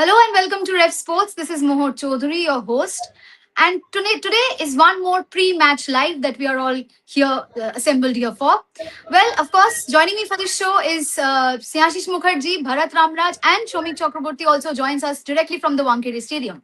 Hello and welcome to Rev Sports. This is Mohor Chaudhary, your host. And today is one more pre-match live that we are all here assembled here for. Well, of course, joining me for this show is Snehashish Mukherjee, Bharat Ramraj, and Shomik Chakraborty also joins us directly from the Wankhede Stadium.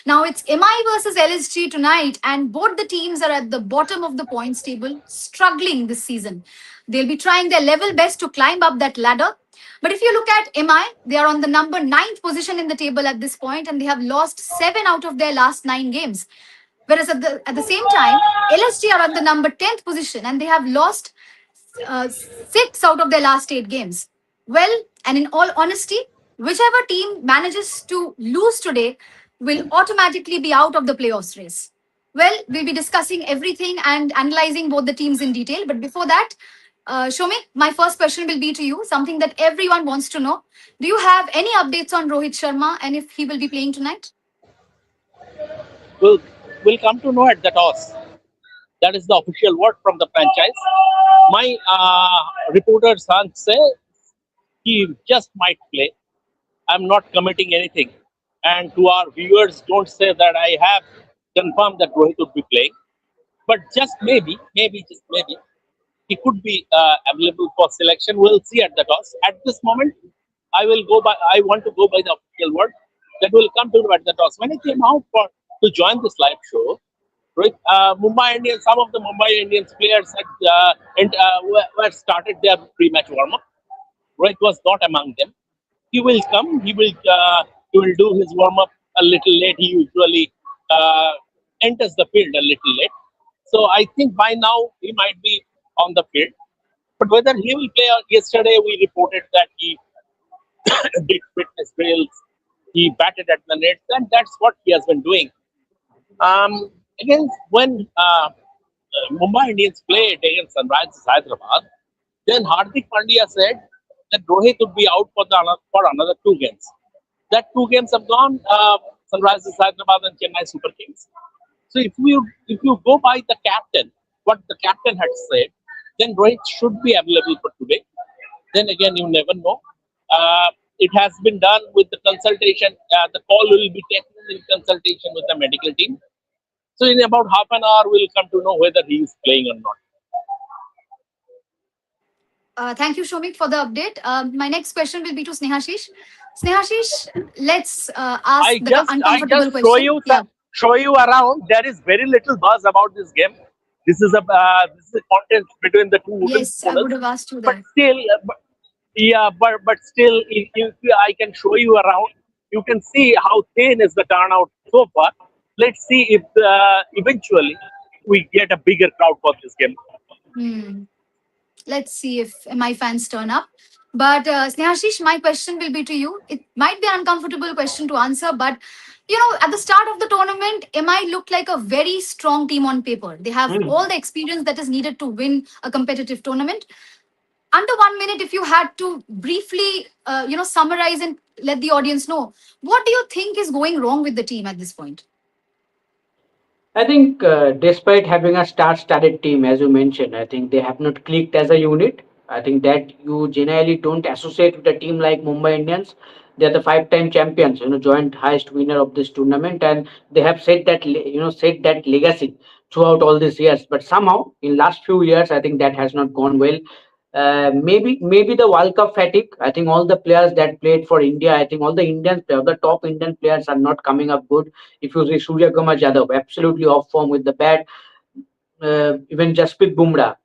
Now it's MI versus LSG tonight, and both the teams are at the bottom of the points table, struggling this season. They'll be trying their level best to climb up that ladder. But if you look at MI, they are on the number ninth position in the table at this point, and they have lost 7 out of their last 9 games. Whereas at the same time, LSG are on the number 10th position, and they have lost 6 out of their last 8 games. Well, and in all honesty, whichever team manages to lose today will automatically be out of the playoffs race. Well, we'll be discussing everything and analyzing both the teams in detail. But before that, Shomi, my first question will be to you, something that everyone wants to know. Do you have any updates on Rohit Sharma and if he will be playing tonight? We'll, we'll come to know at the toss. That is the official word from the franchise. My reporters say he just might play. I'm not committing anything. And to our viewers, don't say that I have confirmed that Rohit would be playing. But just maybe, just maybe, he could be available for selection. We'll see at the toss. At this moment, I want to go by the official word that will come to at the toss. When I came out to join this live show, Rohit, Mumbai Indians, some of the Mumbai Indians players were started their pre-match warm-up. Rohit was not among them. He will come. He will do his warm-up a little late. He usually uh, enters the field a little late. So I think by now he might be on the field. But whether he will play, yesterday we reported that he did fitness drills, he batted at the nets, and that's what he has been doing. Again, when Mumbai Indians played against Sunrisers Hyderabad, then Hardik Pandya said that Rohit would be out for another 2 games. That 2 games have gone. Sunrisers Hyderabad and Chennai Super Kings. So if you go by the captain, what the captain had said, then Rohit should be available for today. Then again, you never know. It has been done with the consultation. The call will be taken in consultation with the medical team. So in about half an hour, we'll come to know whether he is playing or not. Thank you, Shomik, for the update. My next question will be to Snehashish. Snehashish, let's ask the I just uncomfortable question. Yeah. show you around. There is very little buzz about this game. This is a contest between the two wooden Yes, I would spooners. have asked you But that. still, but still, if I can show you around, you can see how thin is the turnout so far. Let's see if eventually we get a bigger crowd for this game. Hmm. Let's see if MI fans turn up. But Snehashish, my question will be to you. It might be an uncomfortable question to answer, but at the start of the tournament, MI looked like a very strong team on paper. They have all the experience that is needed to win a competitive tournament. Under 1 minute, if you had to briefly, summarize and let the audience know, what do you think is going wrong with the team at this point? I think, despite having a star-studded team, as you mentioned, I think they have not clicked as a unit. I think that you generally don't associate with a team like Mumbai Indians. They are the five-time champions, joint highest winner of this tournament, and they have set that legacy throughout all these years. But somehow, in last few years, I think that has not gone well. Maybe the World Cup fatigue. I think all the players that played for India, I think all the Indian players, the top Indian players are not coming up good. If you see Surya Kumar Yadav, absolutely off form with the bat. Even Jasprit Bumrah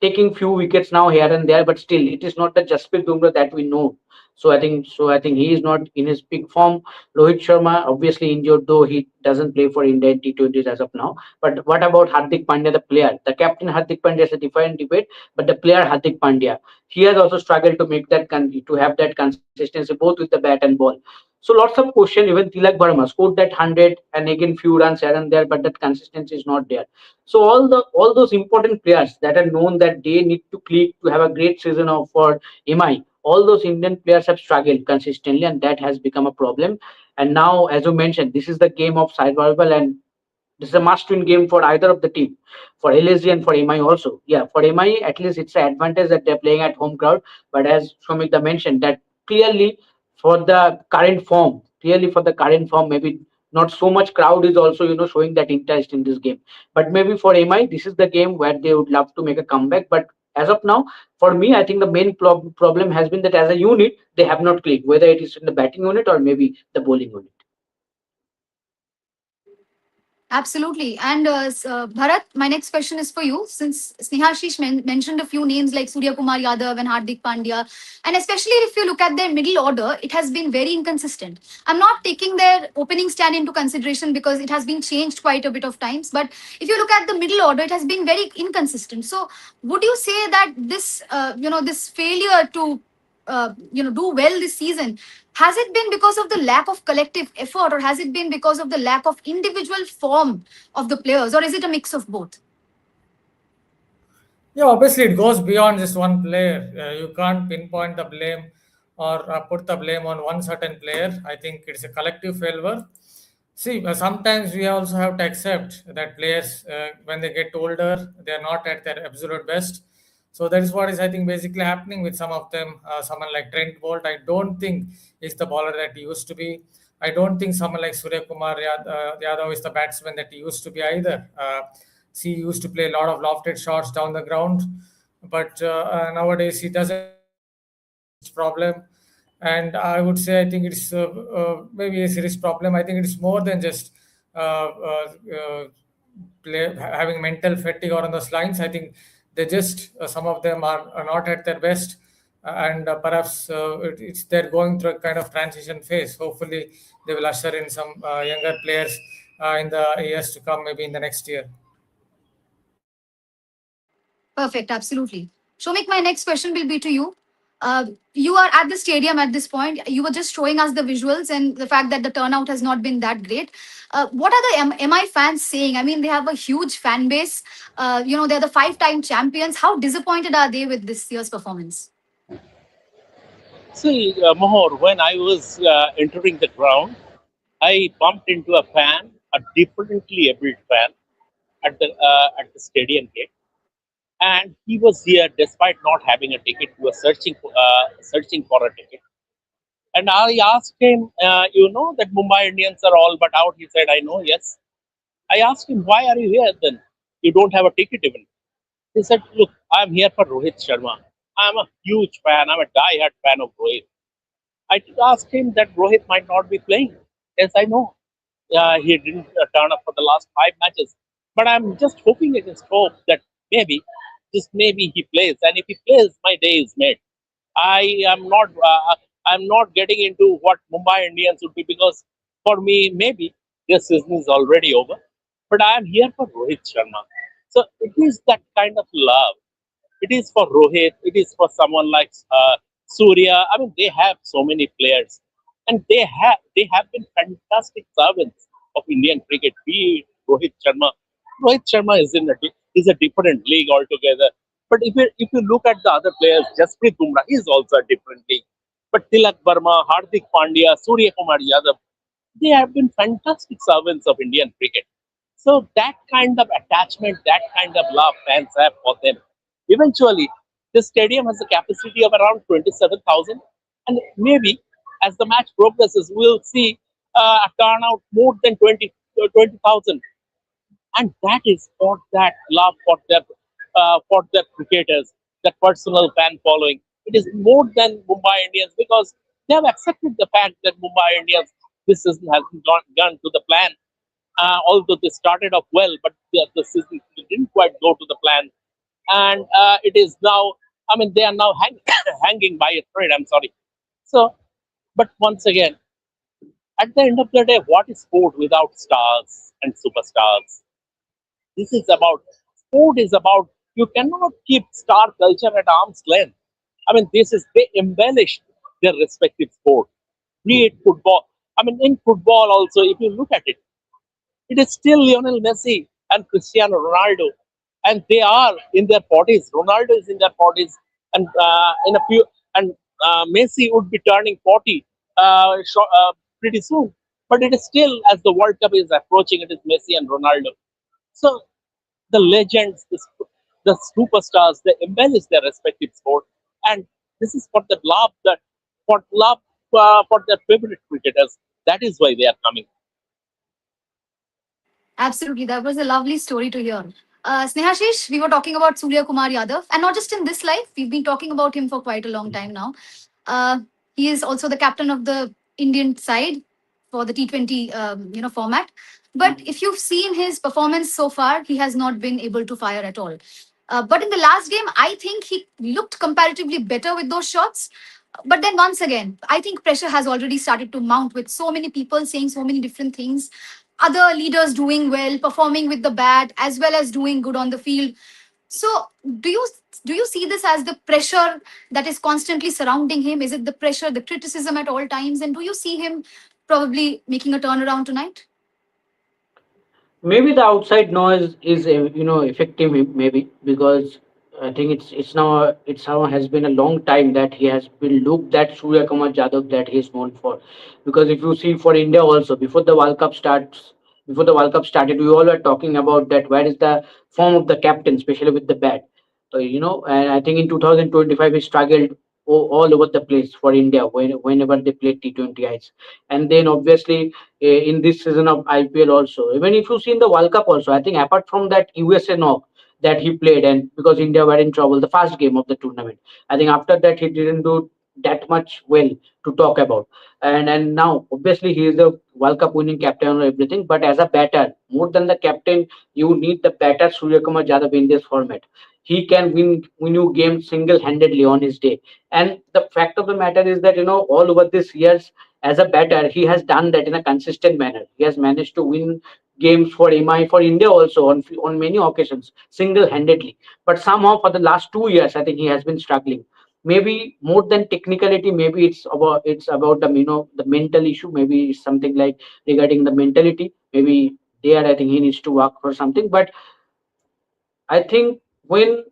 taking few wickets now here and there, but still it is not the Jasprit Bumrah that we know. So I think he is not in his peak form. Rohit Sharma obviously injured, though he doesn't play for India in T20s as of now. But what about Hardik Pandya, the player? The captain Hardik Pandya is a different debate, but the player Hardik Pandya, he has also struggled to make to have that consistency both with the bat and ball. So lots of question. Even Tilak Verma scored that 100 and again few runs here and there, but that consistency is not there. So all those important players that are known that they need to click to have a great season for MI, all those Indian players have struggled consistently, and that has become a problem. And now, as you mentioned, this is the game of survival, and this is a must-win game for either of the team, for LSG and for MI also. Yeah, for MI at least it's an advantage that they're playing at home crowd. But as Shomika mentioned, that clearly for the current form, clearly for the current form, maybe not so much crowd is also showing that interest in this game. But maybe for MI, this is the game where they would love to make a comeback. But as of now, for me, I think the main problem has been that as a unit, they have not clicked, whether it is in the batting unit or maybe the bowling unit. Absolutely. And Bharat, my next question is for you. Since Snehashish mentioned a few names like Surya Kumar Yadav and Hardik Pandya, and especially if you look at their middle order, it has been very inconsistent. I'm not taking their opening stand into consideration because it has been changed quite a bit of times. But if you look at the middle order, it has been very inconsistent. So, would you say that this, this failure to, do well this season, has it been because of the lack of collective effort, or has it been because of the lack of individual form of the players, or is it a mix of both? Yeah, obviously it goes beyond just one player. You can't pinpoint the blame or put the blame on one certain player. I think it's a collective failure. See, sometimes we also have to accept that players, when they get older, they are not at their absolute best. So that is what is, I think, basically happening with some of them. Someone like Trent Bolt, I don't think is the bowler that he used to be. I don't think someone like Surya Kumar Yadav is the batsman that he used to be either. He used to play a lot of lofted shots down the ground, but nowadays he doesn't problem. And I would say I think it's maybe a serious problem. I think it's more than just having mental fatigue or on those lines. I think they just some of them are not at their best, and perhaps it's they're going through a kind of transition phase. Hopefully, they will usher in some younger players in the years to come, maybe in the next year. Perfect, absolutely. Shomik, my next question will be to you. You are at the stadium at this point. You were just showing us the visuals and the fact that the turnout has not been that great. What are the MI fans saying? I mean, they have a huge fan base. They're the five-time champions. How disappointed are they with this year's performance? See, Mohor, when I was entering the ground, I bumped into a fan, a differently abled fan, at the stadium gate, and he was here despite not having a ticket. He was searching for a ticket, and I asked him, you know that Mumbai Indians are all but out. He said, I know, yes. I asked him, why are you here then? You don't have a ticket even. He said, look, I'm here for Rohit Sharma. I'm a huge fan. I'm a die-hard fan of Rohit. I did ask him that Rohit might not be playing. Yes, I know. He didn't turn up for the last 5 matches. But I'm just hoping against hope that maybe, just maybe he plays. And if he plays, my day is made. I am not. I'm not getting into what Mumbai Indians would be, because for me, maybe this season is already over. But I am here for Rohit Sharma. So it is that kind of love. It is for Rohit. It is for someone like Surya. I mean, they have so many players, and they have been fantastic servants of Indian cricket. Be it Rohit Sharma. Rohit Sharma is a different league altogether. But if you look at the other players, Jasprit Bumrah is also a different league. But Tilak Verma, Hardik Pandya, Surya Kumar Yadav, they have been fantastic servants of Indian cricket. So that kind of attachment, that kind of love fans have for them. Eventually, the stadium has a capacity of around 27,000, and maybe as the match progresses, we'll see a turnout more than 20,000, and that is for that love for their cricketers, that personal fan following. It is more than Mumbai Indians, because they have accepted the fact that Mumbai Indians this season hasn't gone to the plan. Although they started off well, but the season didn't quite go to the plan, and it is now. I mean, they are now hanging by a thread. I'm sorry. So, but once again, at the end of the day, what is sport without stars and superstars? This is about sport is about, you cannot keep star culture at arm's length. I mean, this is they embellished their respective sport. Be it football. I mean, in football also, if you look at it, it is still Lionel Messi and Cristiano Ronaldo, and they are in their 40s. Ronaldo is in their 40s, and in a few, and Messi would be turning 40 pretty soon. But it is still, as the World Cup is approaching, it is Messi and Ronaldo. So the legends, the superstars, they embellish their respective sport, and this is for the love that for love for their favorite cricketers. That is why they are coming. Absolutely, that was a lovely story to hear. Snehashish, we were talking about Surya Kumar Yadav, and not just in this life, we've been talking about him for quite a long time now. Uh, he is also the captain of the Indian side for the T20 format. But if you've seen his performance so far, he has not been able to fire at all. But in the last game, I think he looked comparatively better with those shots. But then once again, I think pressure has already started to mount with so many people saying so many different things. Other leaders doing well, performing with the bat, as well as doing good on the field. So, do you see this as the pressure that is constantly surrounding him? Is it the pressure, the criticism at all times? And do you see him probably making a turnaround tonight? Maybe the outside noise is affecting him, maybe because I think it's now has been a long time that he has been looked that Surya Kumar Yadav that he is known for. Because if you see for India also, before the World Cup started, we all were talking about that where is the form of the captain, especially with the bat. So and I think in 2025 he struggled all over the place for India whenever they played T20Is. And then obviously in this season of IPL also. Even if you see in the World Cup also, I think apart from that USA knock that he played, and because India were in trouble, the first game of the tournament, I think after that he didn't do that much well to talk about. And now obviously he is the World Cup winning captain and everything, but as a batter, more than the captain, you need the batter Surya Kumar Yadav in this format. He can win you games single handedly on his day. And the fact of the matter is that all over these years as a batter, he has done that in a consistent manner. He has managed to win games for MI, for India also on many occasions, single-handedly. But somehow for the last 2 years, I think he has been struggling. Maybe more than technicality, maybe it's about the mental issue. Maybe it's something like regarding the mentality. Maybe there, I think he needs to work for something. But I think when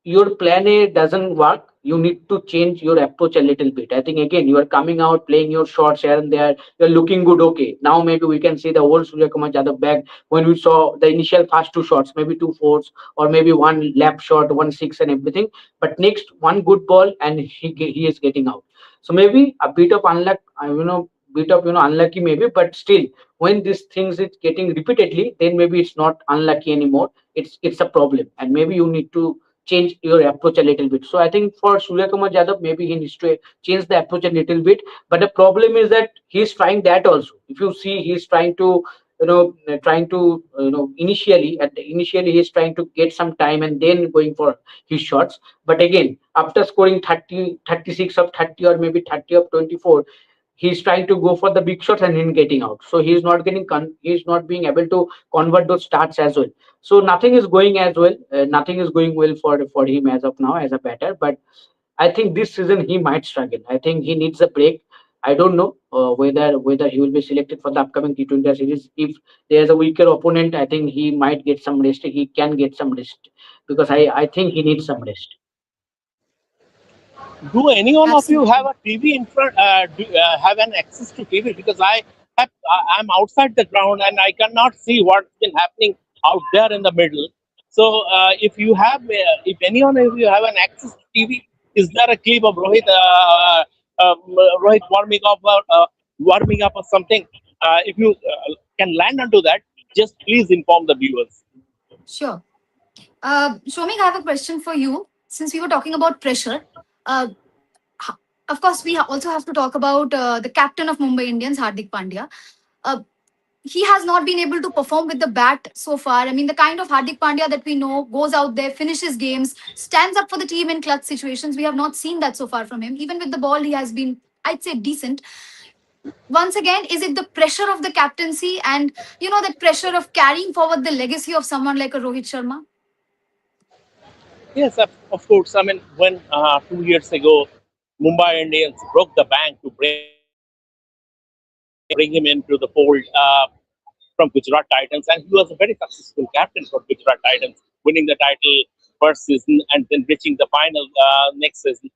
your plan A doesn't work, you need to change your approach a little bit. I think again, you are coming out, playing your shots here and there, you're looking good. Okay, now maybe we can see the old Surya Kumar Yadav back when we saw the initial first two shots, maybe two fours or maybe one lap shot, one six and everything. But next, one good ball and he is getting out. So maybe a bit of unluck, bit of unlucky maybe, but still, when these things is getting repeatedly, then maybe it's not unlucky anymore, it's a problem, and maybe you need to change your approach a little bit. So I think for Surya Kumar Yadav, maybe he needs to change the approach a little bit. But the problem is that he's trying that also. If you see, he's trying to initially he's trying to get some time and then going for his shots. But again, after scoring 30, 36 of 30 or maybe 30 of 24, he's trying to go for the big shots and then getting out. So he's not being able to convert those starts as well. So nothing is going as well. Nothing is going well for him as of now as a batter. But I think this season he might struggle. I think he needs a break. I don't know whether he will be selected for the upcoming T20 series. If there's a weaker opponent, I think he might get some rest. He can get some rest because I think he needs some rest. Do any one of you have Absolutely. a TV in front? Have an access to TV? Because I'm outside the ground and I cannot see what's been happening out there in the middle. So if any one of you have an access to TV, is there a clip of Rohit warming up or something? If you can land onto that, just please inform the viewers. Sure. Shomik, I have a question for you. Since we were talking about pressure, uh, h- of course, we also have to talk about the captain of Mumbai Indians, Hardik Pandya. Uh, he has not been able to perform with the bat so far. I mean, the kind of Hardik Pandya that we know goes out there, finishes games, stands up for the team in clutch situations. We have not seen that so far from him. Even with the ball, he has been, I'd say, decent. Once again, is it the pressure of the captaincy and, that pressure of carrying forward the legacy of someone like a Rohit Sharma? Yes, of course. I mean, when 2 years ago, Mumbai Indians broke the bank to bring him into the fold from Gujarat Titans, and he was a very successful captain for Gujarat Titans, winning the title first season and then reaching the final next season.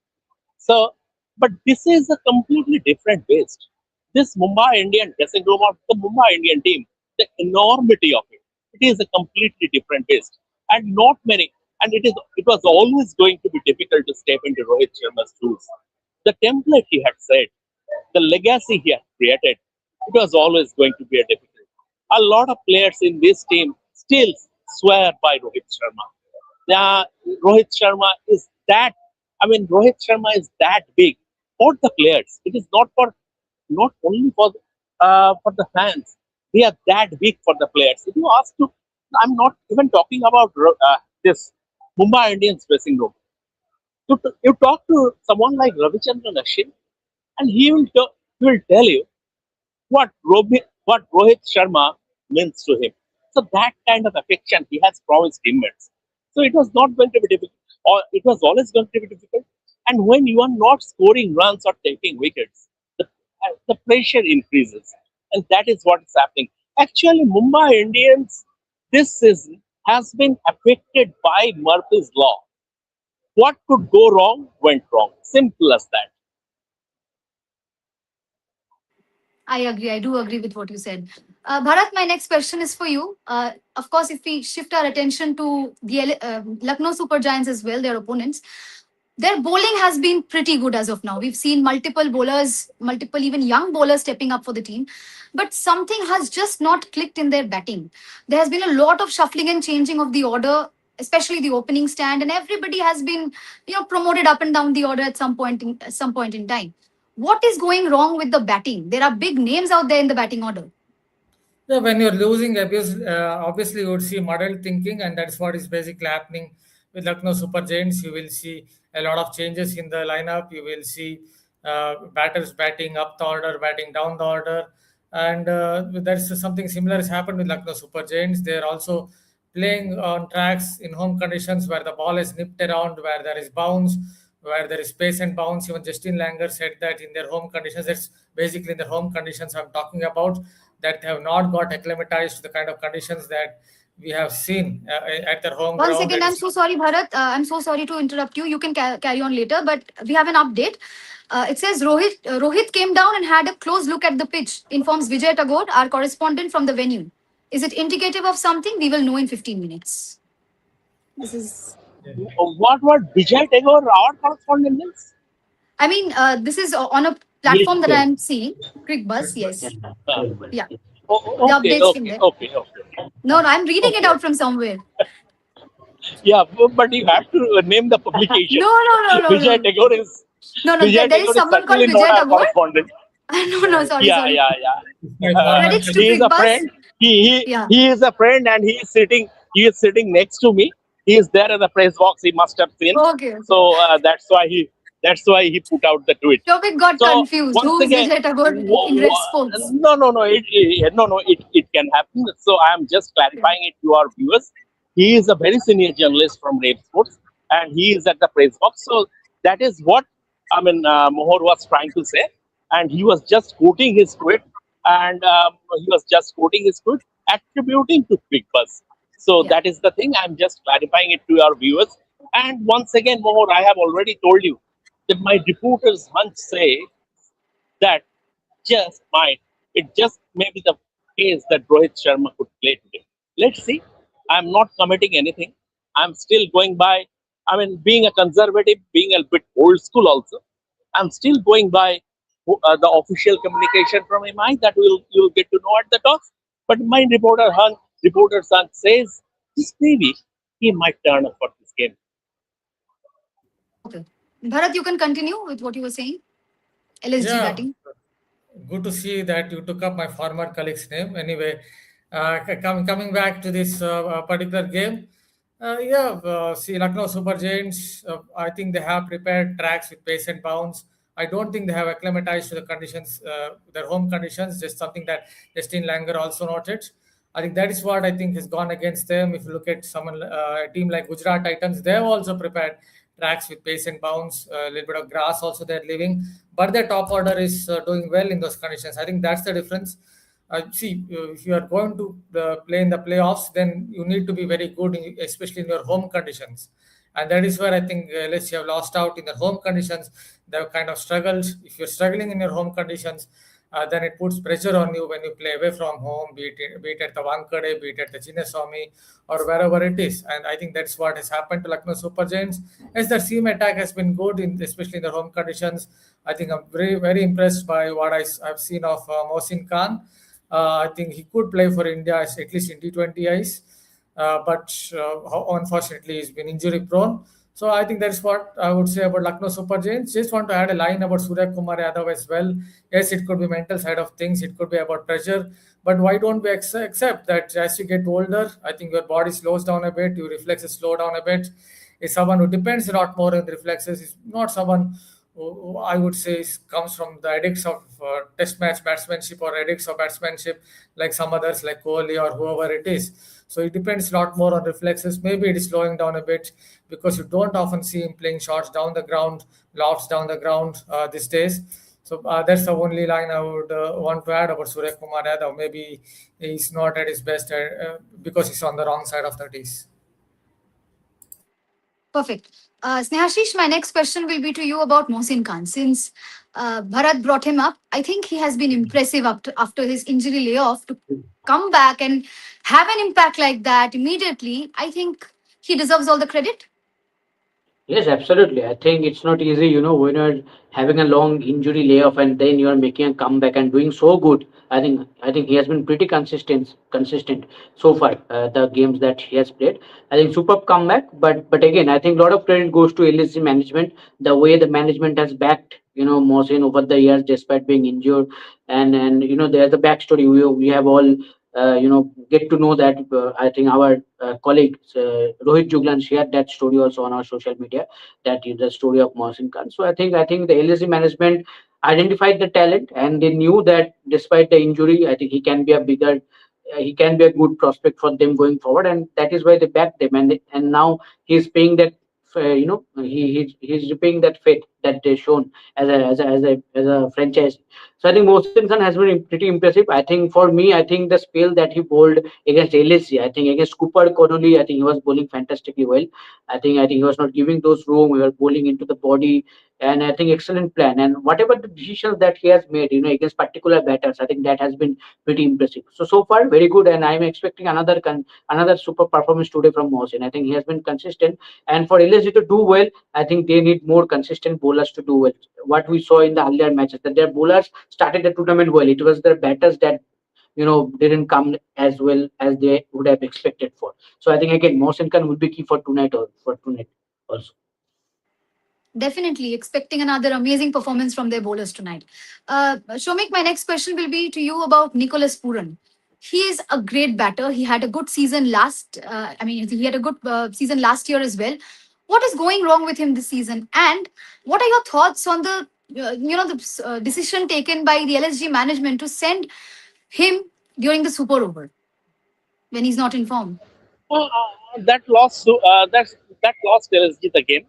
So, but this is a completely different beast. This Mumbai Indian dressing room of the Mumbai Indian team, the enormity of it, it is a completely different beast, and not many. And it was always going to be difficult to step into Rohit Sharma's shoes. The template he had set, the legacy he had created, it was always going to be a difficult. A lot of players in this team still swear by Rohit Sharma. Yeah, Rohit Sharma is that. I mean, Rohit Sharma is that big for the players. It is not only for the fans. They are that big for the players. If you ask to, I'm not even talking about this Mumbai Indians dressing room. You talk to someone like Ravichandran Ashwin, and he will tell you what Rohit Sharma means to him. So that kind of affection he has from his teammates. So it was not going to be difficult, or it was always going to be difficult. And when you are not scoring runs or taking wickets, the pressure increases, and that is what is happening. Actually, Mumbai Indians this season has been affected by Murphy's law. What could go wrong went wrong. Simple as that. I agree. I do agree with what you said. Bharat, my next question is for you. Of course, if we shift our attention to the Lucknow Super Giants as well, their opponents, their bowling has been pretty good as of now. We've seen multiple bowlers, multiple even young bowlers stepping up for the team, but something has just not clicked in their batting. There has been a lot of shuffling and changing of the order, especially the opening stand, and everybody has been, promoted up and down the order at some point in time. What is going wrong with the batting? There are big names out there in the batting order. Yeah, when you're losing, obviously you would see muddled thinking, and that's what is basically happening with Lucknow Super Giants. You will see a lot of changes in the lineup. You will see batters batting up the order, batting down the order, and there's something similar has happened with Lucknow Super Giants. They're also playing on tracks in home conditions where the ball is nipped around, where there is bounce, where there is space and bounce. Even Justin Langer said that in their home conditions, that's basically in the home conditions I'm talking about, that have not got acclimatized to the kind of conditions that we have seen at their home One ground. second, I'm so sorry, Bharat. I'm so sorry to interrupt you. You can carry on later, but we have an update. It says Rohit came down and had a close look at the pitch, informs Vijay Tagore, our correspondent from the venue. Is it indicative of something? We will know in 15 minutes. This is. What Vijay Tagore, our correspondent is? I mean, this is on a platform that I am seeing. Quick Buzz, yes. Uh, Yeah. oh, The okay, updates in okay, there. okay, okay. No, I'm reading it Okay. out from somewhere. Yeah, but you have to name the publication. No, no, no, no, Vijay no. Tagore is No, Vijay there is Tagore is someone called certainly not Vijay our Tagore. correspondent. No, sorry, Yeah, sorry. yeah, yeah. My former Credits to He is Quick a Buzz. friend. He Yeah. he is a friend, and he is sitting next to me. He is there in the press box. He must have seen. Okay. So that's why he put out the tweet. Topic got So confused. once Who's again, Vijay Tagore in Red Sports? it can happen. So I am just clarifying it to our viewers. He is a very senior journalist from Red Sports, and he is at the press box. So that is what Mohor was trying to say, and he was just quoting his tweet, and attributing to Big Buzz. So Yeah. that is the thing. I'm just clarifying it to our viewers. And once again, Mohor, I have already told you that my reporter's hunch say that it just may be the case that Rohit Sharma could play today. Let's see. I'm not committing anything. I'm still going by, being a conservative, being a bit old school also, I'm still going by the official communication from MI that you'll get to know at the talks. But my reporter son says, just maybe he might turn up for this game. Okay. Bharat, you can continue with what you were saying. LSG Yeah, batting. good to see that you took up my former colleague's name. Anyway, coming back to this particular game, see Lucknow Super Giants. I think they have prepared tracks with pace and bounce. I don't think they have acclimatized to the conditions, their home conditions. Just something that Justin Langer also noted. I think that is what I think has gone against them. If you look at a team like Gujarat Titans, they have also prepared tracks with pace and bounce, a little bit of grass also they're leaving, but their top order is doing well in those conditions. I think that's the difference. If you are going to play in the playoffs, then you need to be very good, especially in your home conditions. And that is where I think LSU have lost out in their home conditions. They've kind of struggled. If you're struggling in your home conditions, then it puts pressure on you when you play away from home, be it at the Wankhede, be it at the Chinnaswamy, or wherever it is. And I think that's what has happened to Lucknow Super Giants. As the seam attack has been good, especially in the home conditions, I think I'm very impressed by what I've seen of Mohsin Khan. I think he could play for India at least in T20 ice, but unfortunately he's been injury prone. So I think that's what I would say about Lucknow Super Giants. Just want to add a line about Surya Kumar Yadav as well. Yes, it could be mental side of things. It could be about pressure. But why don't we accept that as you get older, I think your body slows down a bit, your reflexes slow down a bit. Is someone who depends a lot more on the reflexes. Is not someone who I would say comes from the addicts of test match batsmanship or addicts of batsmanship like some others like Kohli or whoever it is. So it depends a lot more on reflexes. Maybe it is slowing down a bit because you don't often see him playing shots down the ground, lofts down the ground these days. So that's the only line I would want to add about Surya Kumar Yadav. Maybe he's not at his best because he's on the wrong side of the tees. Perfect. Snehashish, my next question will be to you about Mohsin Khan. Since Bharat brought him up, I think he has been impressive after his injury layoff to come back and have an impact like that immediately. I think he deserves all the credit. Yes, absolutely. I think it's not easy, when you're having a long injury layoff and then you're making a comeback and doing so good. I think he has been pretty consistent so far. The games that he has played, I think superb comeback. But again, I think a lot of credit goes to LSG management. The way the management has backed, Mohsin over the years despite being injured, and there's the backstory. We have all get to know that. I think our colleague Rohit Juglan shared that story also on our social media. That is the story of Mohsin Khan. So I think the LSE management identified the talent and they knew that despite the injury, I think he can be a good prospect for them going forward, and that is why they backed them. And now he's paying that. He's repaying that faith that they shown as a franchise. So I think Mohsin Khan has been pretty impressive. I think for me, I think the spell that he bowled against LSG, I think against Cooper Connolly, I think he was bowling fantastically well. I think he was not giving those room. He was bowling into the body, and I think excellent plan. And whatever the decisions that he has made, against particular batters, I think that has been pretty impressive. So far, very good. And I'm expecting another super performance today from Mohsin. I think he has been consistent, and for LSG to do well, I think they need more consistent bowlers to do well. What we saw in the earlier matches, that their bowlers started the tournament well. It was their batters that didn't come as well as they would have expected for. So I think again, Mohsin Khan will be key for tonight also. Definitely expecting another amazing performance from their bowlers tonight. Shomik, my next question will be to you about Nicholas Puran. He is a great batter. He had a good season he had a good season last year as well. What is going wrong with him this season? And what are your thoughts on the decision taken by the LSG management to send him during the super over when he's not in form? That loss, that loss tells you the game.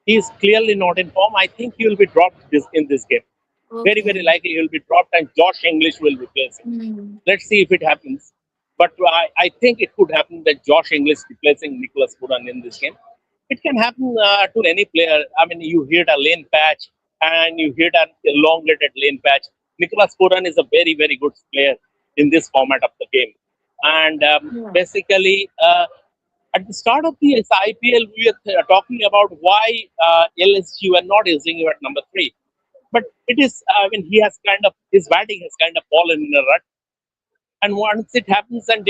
He is clearly not in form. I think he will be dropped in this game. Very, very likely he will be dropped and Josh English will replace him. Let's see if it happens. But I think it could happen that Josh English replacing Nicholas Puran in this game. It can happen to any player. I mean, you hit a lane patch and you hit an elongated lane patch. Nicholas Puran is a very, very good player in this format of the game. And basically, at the start of the IPL, we were talking about why LSG were not using him at number 3. But it is, his batting has kind of fallen in a rut. And once it happens, and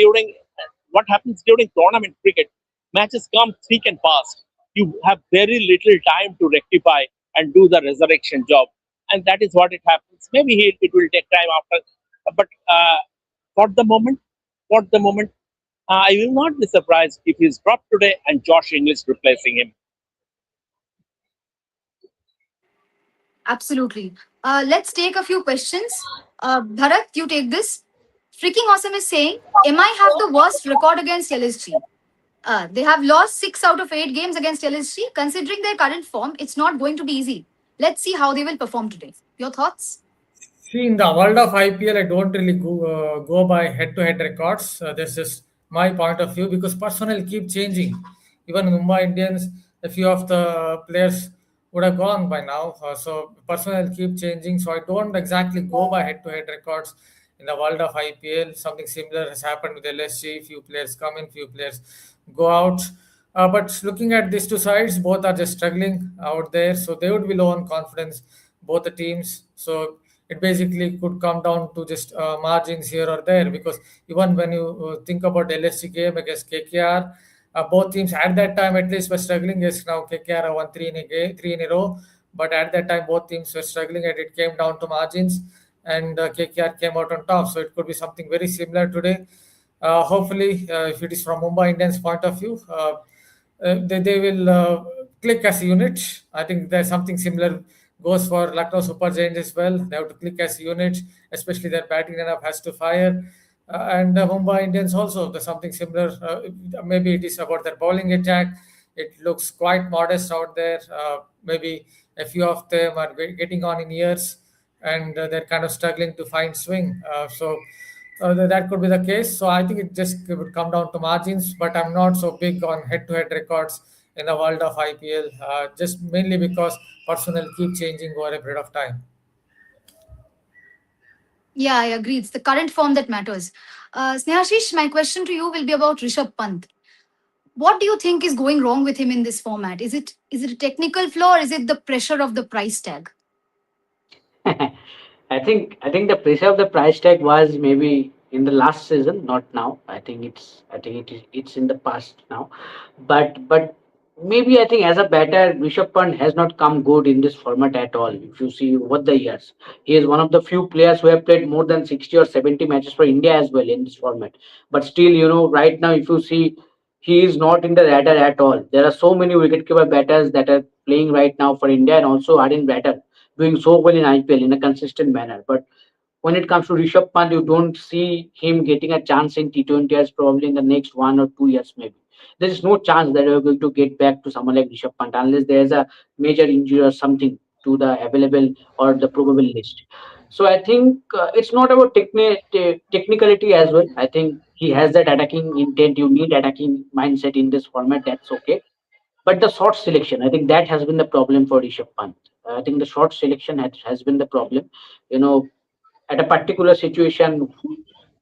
what happens during tournament cricket, matches come thick and fast. You have very little time to rectify and do the resurrection job. And that is what it happens. Maybe it will take time after. But for the moment, I will not be surprised if he's dropped today and Josh English replacing him. Absolutely. Let's take a few questions. Bharat, you take this. Freaking Awesome is saying, MI have the worst record against LSG. They have lost 6 out of 8 games against LSG. Considering their current form, it's not going to be easy. Let's see how they will perform today. Your thoughts? See, in the world of IPL, I don't really go by head-to-head records. That's just my point of view because personnel keep changing. Even Mumbai Indians, a few of the players would have gone by now. So personnel keep changing. So I don't exactly go by head-to-head records in the world of IPL. Something similar has happened with LSG. Few players come in, few players go out. But looking at these two sides, both are just struggling out there. So they would be low on confidence, both the teams. So it basically could come down to just margins here or there, because even when you think about LSG game against KKR, both teams at that time at least were struggling. Yes, now KKR have won three in a row, but at that time both teams were struggling, and it came down to margins, and KKR came out on top. So it could be something very similar today. Hopefully, if it is from Mumbai Indians' point of view, they will click as a unit. I think there's something similar goes for Lucknow Super Giants as well. They have to click as a unit, especially their batting lineup has to fire. And Mumbai Indians also, there's something similar. Maybe it is about their bowling attack. It looks quite modest out there. Maybe a few of them are getting on in years, and they're kind of struggling to find swing. That could be the case. So I think it just would come down to margins, but I'm not so big on head-to-head records in the world of IPL, just mainly because personnel keep changing over a period of time. Yeah, I agree. It's the current form that matters. Snehashish, my question to you will be about Rishabh Pant. What do you think is going wrong with him in this format? Is it a technical flaw, or is it the pressure of the price tag? I think the pressure of the price tag was maybe in the last season, not now. I think it's in the past now. But maybe I think as a batter, Rishabh Pant has not come good in this format at all. If you see over the years, he is one of the few players who have played more than 60 or 70 matches for India as well in this format. But still, right now, if you see, he is not in the radar at all. There are so many wicketkeeper batters that are playing right now for India, and also Harin batter doing so well in IPL in a consistent manner. But when it comes to Rishabh Pant, you don't see him getting a chance in T20s probably in the next 1 or 2 years, maybe. There is no chance that you're going to get back to someone like Rishabh Pant unless there's a major injury or something to the available or the probable list. So I think it's not about technicality as well. I think he has that attacking intent. You need attacking mindset in this format. That's okay, but the short selection, I think that has been the problem for Rishabh Pant. I think the short selection has been the problem. You know, at a particular situation,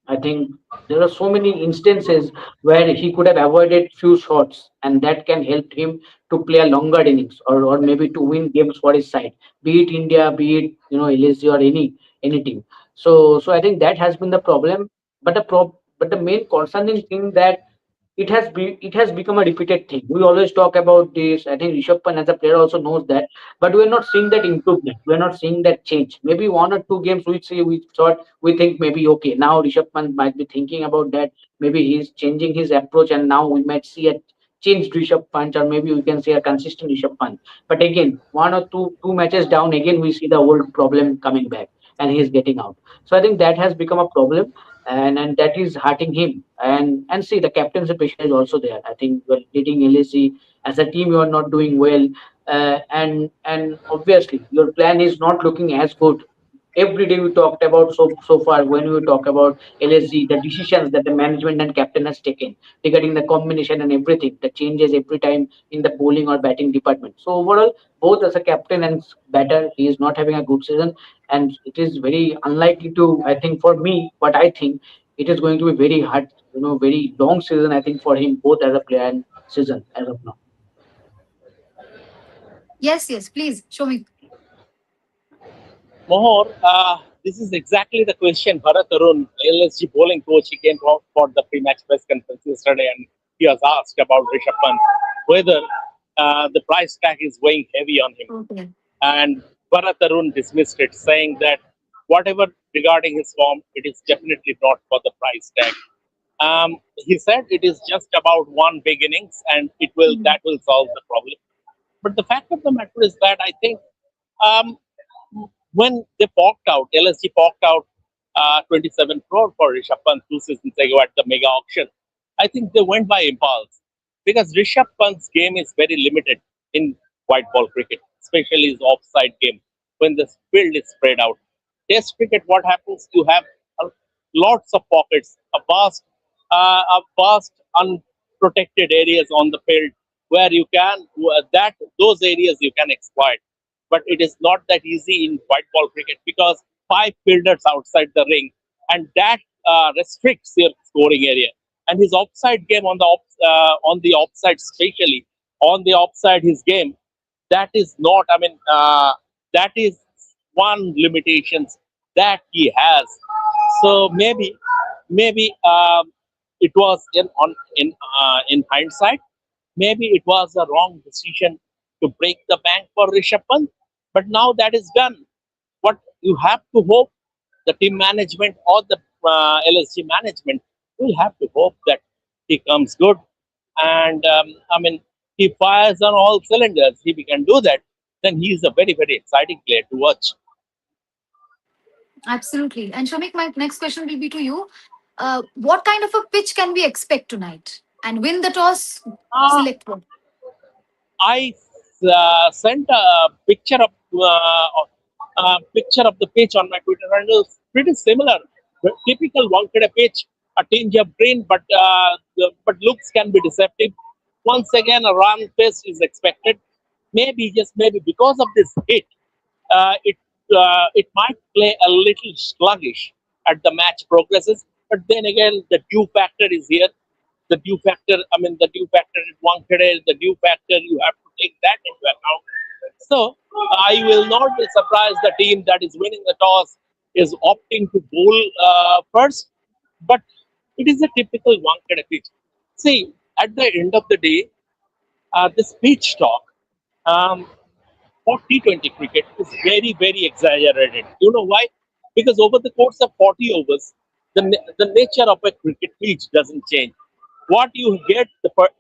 I think there are so many instances where he could have avoided few shots, and that can help him to play a longer innings, or maybe to win games for his side, be it India, be it LSG or any team. So I think that has been the problem. But the main concerning thing that it has become a repeated thing. We always talk about this. I think Rishabh Pant as a player also knows that, but we're not seeing that improvement. We're not seeing that change. Maybe 1 or 2 games we think maybe okay. Now Rishabh Pant might be thinking about that. Maybe he's changing his approach, and now we might see a changed Rishabh Pant, or maybe we can see a consistent Rishabh Pant. But again, 1 or 2 matches down, again we see the old problem coming back, and he's getting out. So I think that has become a problem, and that is hurting him. And see, the captaincy pressure is also there. I think you're leading LSC as a team, you are not doing well, and obviously your plan is not looking as good. Every day we talked about so far when we talk about LSG, the decisions that the management and captain has taken regarding the combination and everything, the changes every time in the bowling or batting department. So overall, both as a captain and batter, he is not having a good season, and it is very unlikely to. I think for me, what I think, it is going to be very hard, very long season. I think for him, both as a player and season as of now. Yes, yes, please show me. Mohor, this is exactly the question Bharat Arun, LSG bowling coach, he came out for the pre-match press conference yesterday, and he was asked about Rishabh Pant, whether the price tag is weighing heavy on him. Okay. And Bharat Arun dismissed it, saying that whatever regarding his form, it is definitely not for the price tag. He said it is just about one big innings, and that will solve the problem. But the fact of the matter is that I think um, when they forked out, LSG forked out 27 crore for Rishabh Pant 2 seasons ago at the mega auction, I think they went by impulse, because Rishabh Pant's game is very limited in white ball cricket, especially his offside game when the field is spread out. Test cricket, what happens? You have lots of pockets, a vast unprotected areas on the field where you can that those areas you can exploit. But it is not that easy in white ball cricket because five fielders outside the ring, and that restricts your scoring area. And his offside game on the offside, especially on the offside, his game that is not. I mean, that is one limitations that he has. So maybe it was in hindsight, maybe it was a wrong decision to break the bank for Rishabh Pant. But now that is done. What you have to hope, the team management or the LSG management will have to hope that he comes good, and I mean he fires on all cylinders. If he can do that, then he is a very exciting player to watch. Absolutely. And Shamik, my next question will be to you. What kind of a pitch can we expect tonight? And win the toss, Uh, select one. I sent a picture of the pitch on my Twitter handle. It's pretty similar, typical Wankhede pitch, a tinge of green, but looks can be deceptive. Once again, a run pace is expected. Maybe just maybe because of this hit, it might play a little sluggish at the match progresses. But then again, the due factor is here. The due factor, I mean, the due factor at Wankhede, the due factor, you have to take that into account. So I will not be surprised the team that is winning the toss is opting to bowl first. But it is a typical Wankhede pitch. See, at the end of the day, this pitch talk um, for T20 cricket is very exaggerated. You know why? Because over the course of 40 overs, the nature of a cricket pitch doesn't change. What you get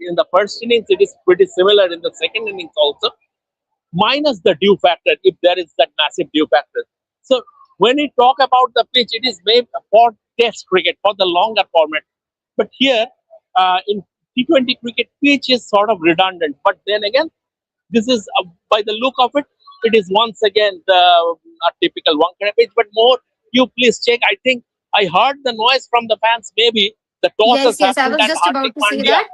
in the first innings, it is pretty similar in the second innings also, minus the dew factor if there is that massive dew factor. So when we talk about the pitch, it is made for Test cricket for the longer format. But here in T20 cricket, pitch is sort of redundant. But then again, this is by the look of it, it is once again the a typical Wankhede pitch. But more, you please check. I think I heard the noise from the fans. Maybe the toss has Yes, I happened was and just Hardik about to say Pandya. that.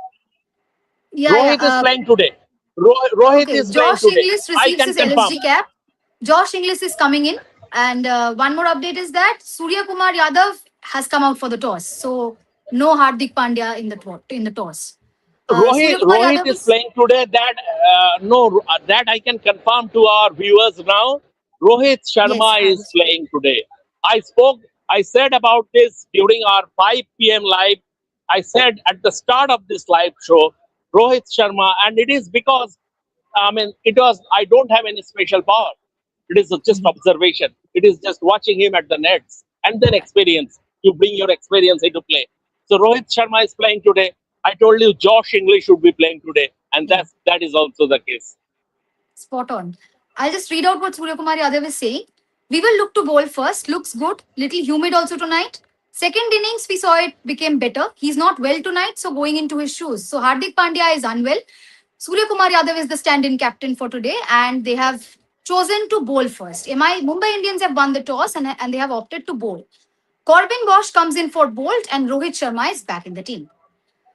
Yeah. Rohit is playing today. Rohit Okay. is playing Josh today. Inglis I receives can his confirm. LSG cap. Josh Inglis is coming in. And one more update is that Surya Kumar Yadav has come out for the toss. So no Hardik Pandya in the toss. Rohit Surya Kumar Rohit Yadav is is playing today. That no, that I can confirm to our viewers now. Rohit yes, Sharma is playing today. I spoke. I said about this during our 5 p.m. live. I said at the start of this live show, Rohit Sharma, and it is because I mean it was. I don't have any special power. It is just observation. It is just watching him at the nets and then experience. You bring your experience into play. So Rohit Sharma is playing today. I told you Josh English should be playing today, and yeah, that is also the case. spot on. I'll just read out what Surya Kumar Yadav is saying. We will look to bowl first. Looks good. Little humid also tonight. Second innings, we saw it became better. He's not well tonight, so going into his shoes. So Hardik Pandya is unwell. Surya Kumar Yadav is the stand-in captain for today, and they have chosen to bowl first. Mumbai Indians have won the toss and they have opted to bowl. Corbin Bosch comes in for Bolt, and Rohit Sharma is back in the team.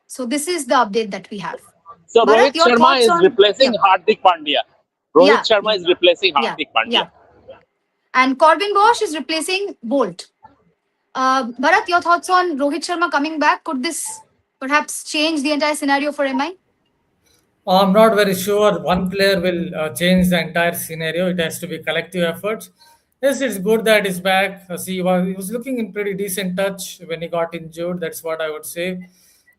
So this is the update that we have. So Bharat, Rohit your Sharma thoughts is on replacing Hardik Pandya. Rohit yeah, Sharma is replacing yeah, Hardik Pandya. yeah. And Corbin Bosch is replacing Bolt. Bharat, your thoughts on Rohit Sharma coming back? Could this perhaps change the entire scenario for MI? I'm not very sure one player will change the entire scenario. It has to be collective efforts. Yes, it's good that he's back. See, he was looking in pretty decent touch when he got injured. That's what I would say.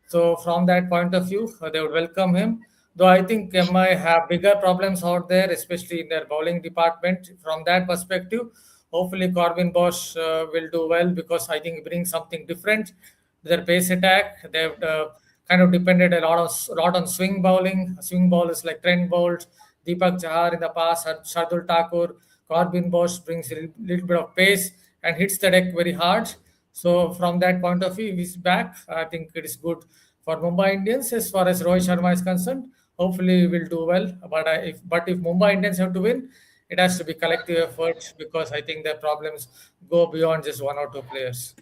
So, from that point of view, they would welcome him. Though I think MI have bigger problems out there, especially in their bowling department. From that perspective, hopefully Corbin Bosch will do well because I think he brings something different their pace attack. They've kind of depended a lot on swing bowling. Swing bowlers like Trent Bolt, Deepak Chahar in the past, Shardul Thakur, Corbin Bosch brings a little bit of pace and hits the deck very hard. So from that point of view, he's back. I think it is good for Mumbai Indians as far as Rohit Sharma is concerned. Hopefully, we will do well. But if Mumbai Indians have to win, it has to be collective effort because I think their problems go beyond just one or two players.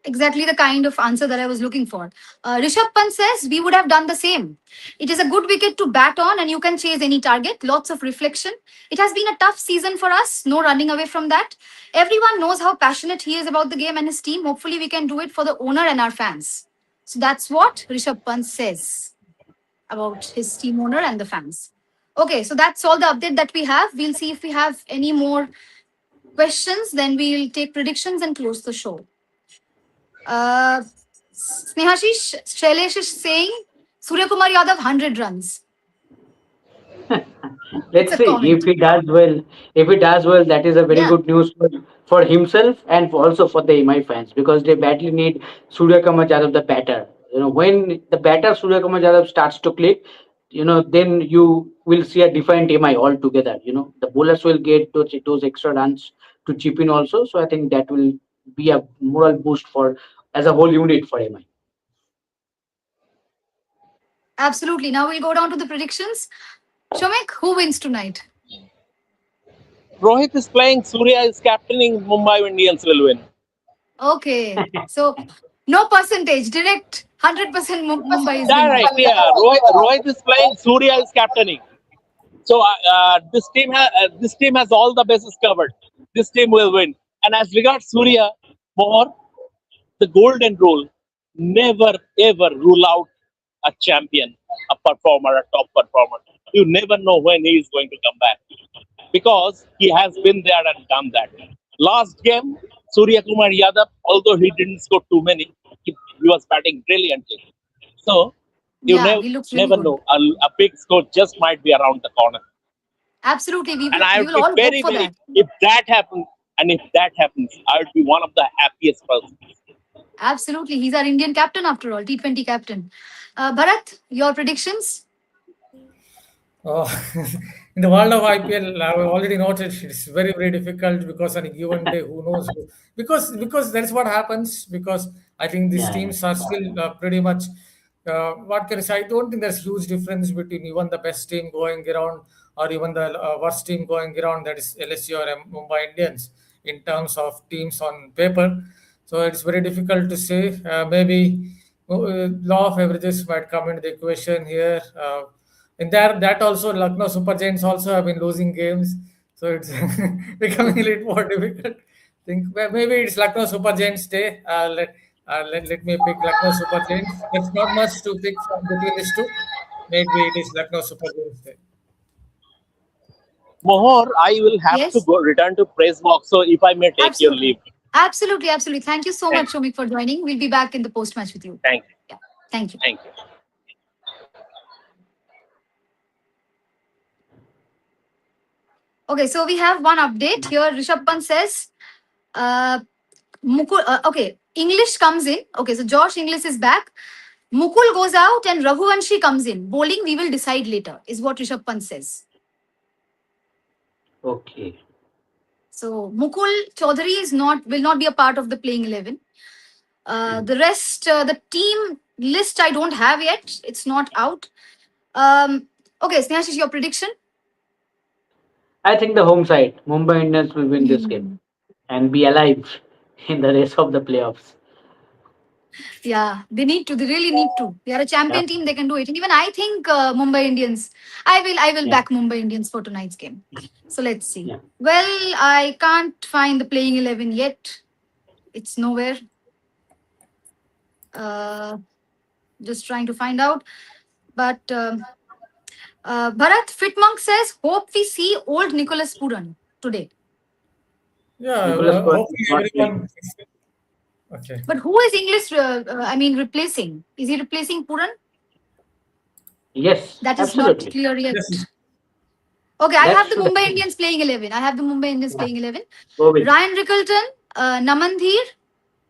exactly the kind of answer that I was looking for. Rishabh Pant says we would have done the same. It is a good wicket to bat on and you can chase any target. Lots of reflection. It has been a tough season for us. No running away from that. Everyone knows how passionate he is about the game and his team. Hopefully we can do it for the owner and our fans. So that's what Rishabh Pant says about his team owner and the fans. Okay, so that's all the update that we have. We'll see if we have any more questions. Then we'll take predictions and close the show. Snehashish Shailesh is saying Surya Kumar Yadav 100 runs. Let's a see comment. if he does well. If he does well, that is a very Yeah. good news for himself and also for the MI fans because they badly need Surya Kumar Yadav, the batter. When the batter Surya Kumar Yadav starts to click, then you will see a different MI altogether. The bowlers will get those extra runs to chip in also. So I think that will be a moral boost for as a whole unit for MI. Absolutely. Now we'll go down to the predictions. Shomik, who wins tonight? Rohit is playing, Surya is captaining, Mumbai Indians will win. Okay. So no percentage, direct 100% Mumbai is winning. Direct, yeah. Rohit is playing, Surya is captaining. So this team has all the bases covered. This team will win. And as regards Surya, more the golden rule: never ever rule out a champion, a performer, a top performer. You never know when he is going to come back because he has been there and done that. Last game, Surya Kumar Yadav, although he didn't score too many, he was batting brilliantly. So you Yeah, he looks really never good. know. A big score just might be around the corner. Absolutely. We And I will would be all hope very, for very, that. if that happens, I would be one of the happiest persons. Absolutely. He's our Indian captain after all, T20 captain. Bharat, your predictions? Oh, in the world of IPL, I've already noted it's very, very difficult because on a given day, who knows? Because that's what happens. Because I think these Yeah, yeah. teams are still pretty much. What can I say? I don't think there's huge difference between even the best team going around or even the worst team going around. That is LSU or Mumbai Indians in terms of teams on paper. So it's very difficult to say. Maybe law of averages might come into the equation here. In that also Lucknow Super Giants also have been losing games, so it's becoming a little more difficult. Think maybe it's Lucknow Super Giants day. Let me pick Lucknow Super Giants. There's not much to pick from between these two. Maybe it is Lucknow Super Giants day. Mohor, I will have to Yes. go return to press box. So if I may take your Absolutely. leave. Absolutely. Absolutely. Thank you so Thank much, Shomik, for joining. We'll be back in the post match with you. Thank you. Yeah. Thank you. Thank you. Okay, so we have one update here. Rishabh Pant says, Mukul, okay, English comes in. Okay, so Josh Inglis is back. Mukul goes out and Raghuvanshi comes in. Bowling, we will decide later, is what Rishabh Pant says. Okay. So Mukul Chaudhary will not be a part of the playing 11. The rest, the team list I don't have yet. It's not out. Okay, Snehashish, your prediction? I think the home side, Mumbai Indians will win this game and be alive in the rest of the playoffs. Yeah, they need to. They really need to. They are a champion Yeah. team. They can do it. And even I think Mumbai Indians. I will Yeah. back Mumbai Indians for tonight's game. So let's see. Yeah. Well, I can't find the playing 11 yet. It's nowhere. Just trying to find out. But Bharat Fitmonk says, hope we see old Nicholas Puran today. Yeah, Nicholas Puran hopefully is not everyone. Okay. But who is English? Replacing? Is he replacing Puran? Yes, That is not absolutely. clear yet. Yes. Okay, I have That's the the Mumbai thing. Indians playing 11. I have the Mumbai Indians Yeah. playing 11. Go with. Ryan Rickleton, Namandhir,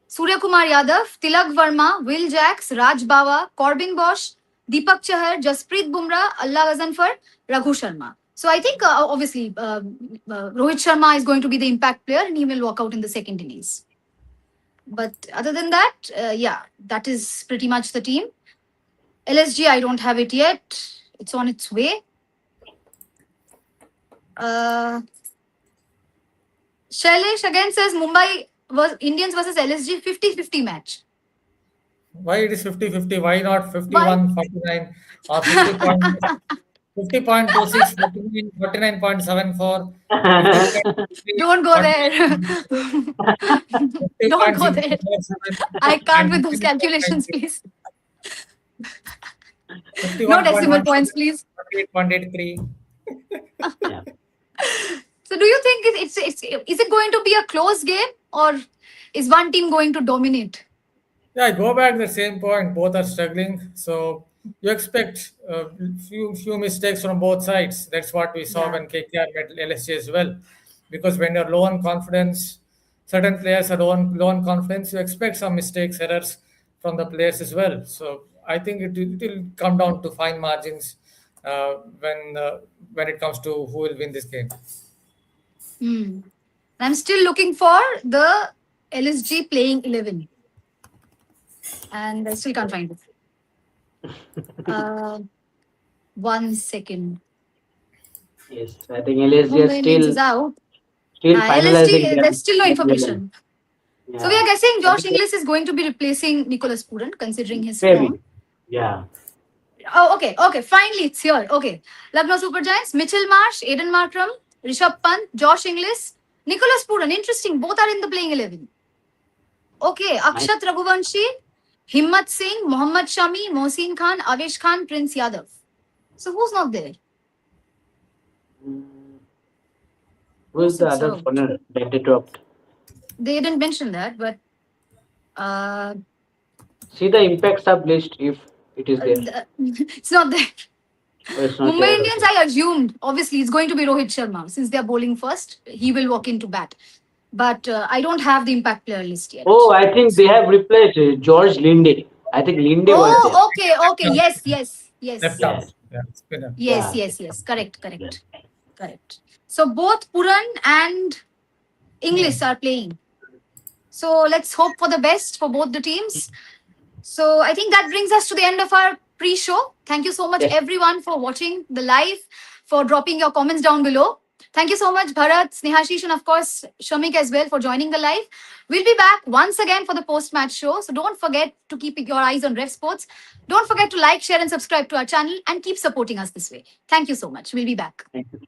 Surya Kumar Yadav, Tilak Verma, Will Jacks, Raj Bawa, Corbin Bosch, Deepak Chahar, Jasprit Bumrah, Allah Ghaznfar, Raghu Sharma. So I think obviously Rohit Sharma is going to be the impact player and he will walk out in the second innings. But other than that, that is pretty much the team. LSG, I don't have it yet. It's on its way. Shailesh again says Mumbai was Indians versus LSG 50-50 match. Why it is 50-50? Why not 51-49 or 50.26, 49.74, 50.3, Don't go there. Don't go there. 50.047, I can't and with those calculations, 51.90, please. No 51.17, decimal points, please. 48.83. Yeah. So, do you think is it going to be a close game, or is one team going to dominate? Yeah, I go back to the same point. Both are struggling, so you expect few mistakes from both sides. That's what we saw Yeah. when KKR met LSG as well. Because when you're low on confidence, certain players are low on confidence. You expect some mistakes, errors from the players as well. So I think it will come down to fine margins uh, when uh, when it comes to who will win this game. Hmm. I'm still looking for the LSG playing 11, and I still can't find it. Uh, 1 second. Yes, I think LSG is Mumbai Indians is out. still LSG, finalizing their there's still no their level. information. So we Yeah, are guessing I Josh think Inglis is going to be replacing Nicholas Puran, considering his maybe. form. Yeah, Oh, okay. Finally, it's here. Okay. Lucknow Super Giants, Mitchell Marsh, Aiden Markram, Rishabh Pant, Josh Inglis, Nicholas Puran. Interesting. Both are in the playing 11. Okay. nice. Akshat Raghuvanshi, Himmat Singh, Mohammad Shami, Mohsin Khan, Avesh Khan, Prince Yadav. So who's not there? Mm, Who's Who's the it other served? spinner that they dropped? They didn't mention that, but uh, See the impact sub list if it is there. it's not there. Oh, it's not Mumbai there. Indians, Okay. I assumed, obviously, it's going to be Rohit Sharma. Since they're bowling first, he will walk into bat. But I don't have the impact player list yet. Oh, I think they So, have replaced George Linde. I think Linde was there. oh, okay. Left Yes. arm, Yes. yeah, spinner. Yeah. Correct. So both Puran and Inglis are playing. So let's hope for the best for both the teams. So I think that brings us to the end of our pre-show. Thank you so much, Yes. everyone, for watching the live, for dropping your comments down below. Thank you so much, Bharat, Snehashish, and of course, Shamik as well for joining the live. We'll be back once again for the post-match show. So don't forget to keep your eyes on Ref Sports. Don't forget to like, share, and subscribe to our channel and keep supporting us this way. Thank you so much. We'll be back. Thank you.